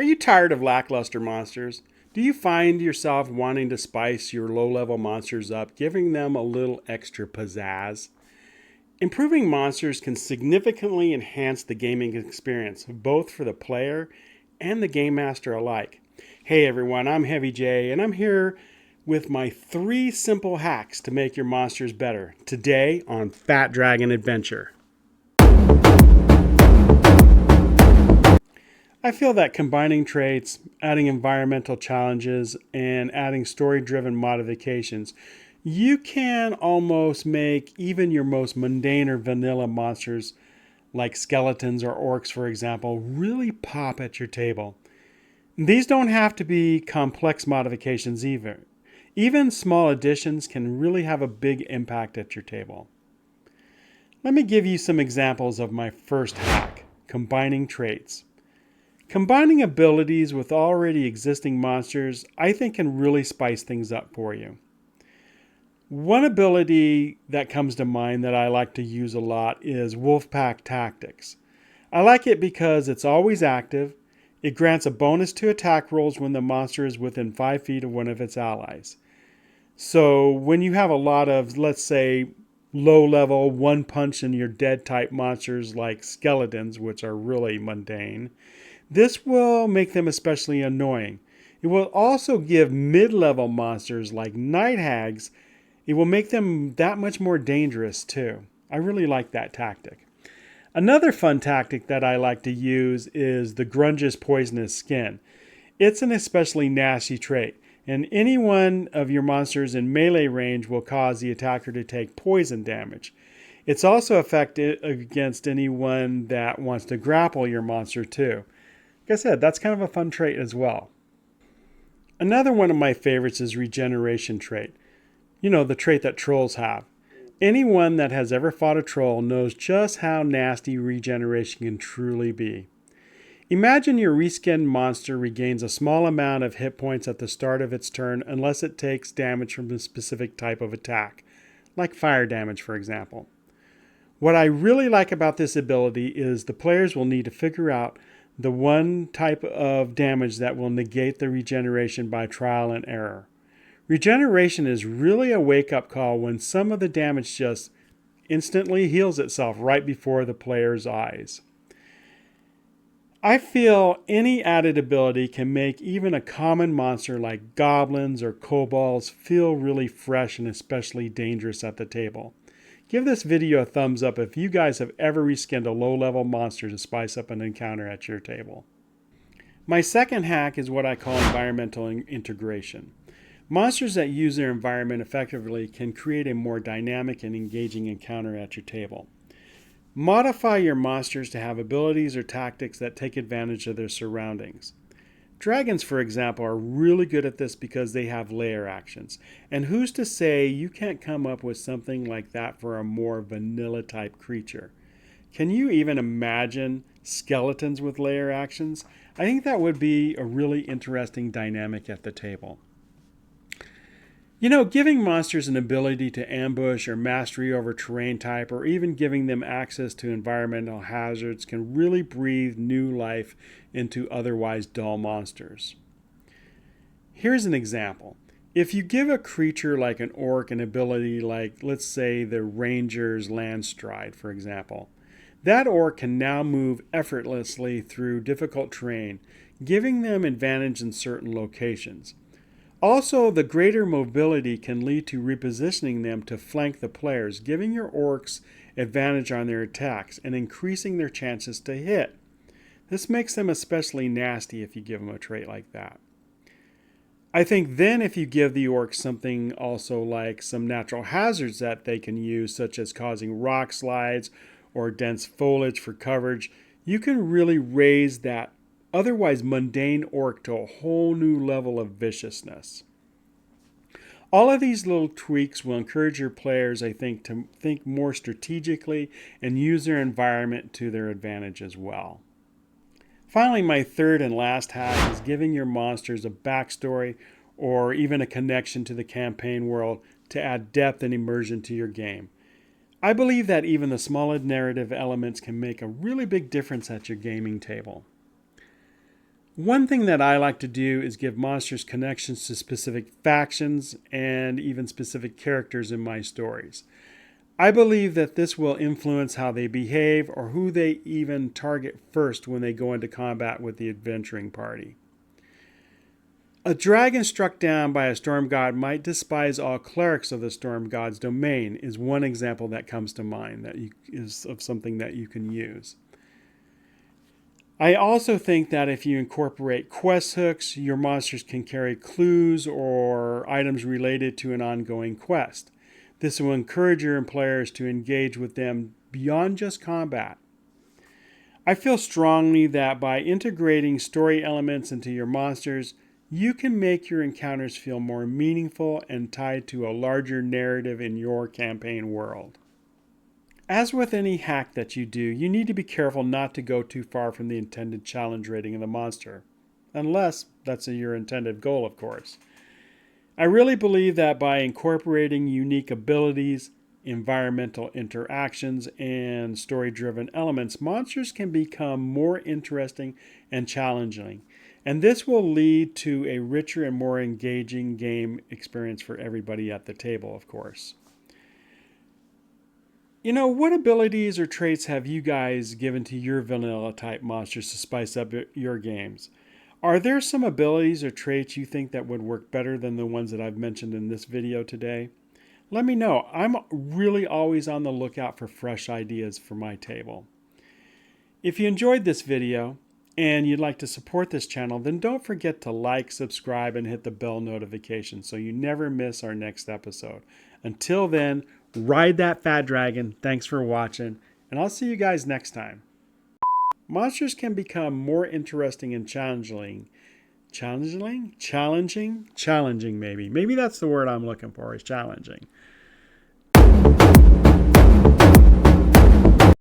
Are you tired of lackluster monsters? Do you find yourself wanting to spice your low-level monsters up, giving them a little extra pizzazz? Improving monsters can significantly enhance the gaming experience, both for the player and the game master alike. Hey everyone, I'm Heavy J, and I'm here with my 3 simple hacks to make your monsters better today on Fat Dragon Adventure. I feel that combining traits, adding environmental challenges, and adding story-driven modifications, you can almost make even your most mundane or vanilla monsters, like skeletons or orcs for example, really pop at your table. These don't have to be complex modifications either. Even small additions can really have a big impact at your table. Let me give you some examples of my first hack, combining traits. Combining abilities with already existing monsters, I think, can really spice things up for you. One ability that comes to mind that I like to use a lot is Wolfpack Tactics. I like it because it's always active. It grants a bonus to attack rolls when the monster is within 5 feet of one of its allies. So when you have a lot of, let's say, low-level, one-punch and you're dead type monsters like skeletons, which are really mundane, this will make them especially annoying. It will also give mid-level monsters like night hags, it will make them that much more dangerous too. I really like that tactic. Another fun tactic that I like to use is the Grunge's Poisonous Skin. It's an especially nasty trait, and any one of your monsters in melee range will cause the attacker to take poison damage. It's also effective against anyone that wants to grapple your monster too. Like I said, that's kind of a fun trait as well. Another one of my favorites is Regeneration trait. You know, the trait that trolls have. Anyone that has ever fought a troll knows just how nasty regeneration can truly be. Imagine your reskinned monster regains a small amount of hit points at the start of its turn unless it takes damage from a specific type of attack, like fire damage for example. What I really like about this ability is the players will need to figure out the one type of damage that will negate the regeneration by trial and error. Regeneration is really a wake-up call when some of the damage just instantly heals itself right before the player's eyes. I feel any added ability can make even a common monster like goblins or kobolds feel really fresh and especially dangerous at the table. Give this video a thumbs up if you guys have ever reskinned a low-level monster to spice up an encounter at your table. My second hack is what I call environmental integration. Monsters that use their environment effectively can create a more dynamic and engaging encounter at your table. Modify your monsters to have abilities or tactics that take advantage of their surroundings. Dragons, for example, are really good at this because they have lair actions. And who's to say you can't come up with something like that for a more vanilla type creature? Can you even imagine skeletons with lair actions? I think that would be a really interesting dynamic at the table. You know, giving monsters an ability to ambush or mastery over terrain type or even giving them access to environmental hazards can really breathe new life into otherwise dull monsters. Here's an example. If you give a creature like an orc an ability like, let's say, the Ranger's Landstride, for example, that orc can now move effortlessly through difficult terrain, giving them advantage in certain locations. Also, the greater mobility can lead to repositioning them to flank the players, giving your orcs advantage on their attacks and increasing their chances to hit. This makes them especially nasty if you give them a trait like that. I think then if you give the orcs something also like some natural hazards that they can use, such as causing rock slides or dense foliage for coverage, you can really raise that otherwise mundane orc to a whole new level of viciousness. All of these little tweaks will encourage your players, I think, to think more strategically and use their environment to their advantage as well. Finally, my third and last hack is giving your monsters a backstory or even a connection to the campaign world to add depth and immersion to your game. I believe that even the smallest narrative elements can make a really big difference at your gaming table. One thing that I like to do is give monsters connections to specific factions and even specific characters in my stories. I believe that this will influence how they behave or who they even target first when they go into combat with the adventuring party. A dragon struck down by a storm god might despise all clerics of the storm god's domain is one example that comes to mind that is of something that you can use. I also think that if you incorporate quest hooks, your monsters can carry clues or items related to an ongoing quest. This will encourage your players to engage with them beyond just combat. I feel strongly that by integrating story elements into your monsters, you can make your encounters feel more meaningful and tied to a larger narrative in your campaign world. As with any hack that you do, you need to be careful not to go too far from the intended challenge rating of the monster. Unless that's your intended goal, of course. I really believe that by incorporating unique abilities, environmental interactions, and story-driven elements, monsters can become more interesting and challenging. And this will lead to a richer and more engaging game experience for everybody at the table, of course. What abilities or traits have you guys given to your vanilla type monsters to spice up your games? Are there some abilities or traits you think that would work better than the ones that I've mentioned in this video today? Let me know. I'm really always on the lookout for fresh ideas for my table. If you enjoyed this video and you'd like to support this channel, then don't forget to like, subscribe, and hit the bell notification so you never miss our next episode. Until then, ride that fat dragon. Thanks for watching, and I'll see you guys next time. Monsters can become more interesting and challenging. Challenging maybe. Maybe that's the word I'm looking for, is challenging.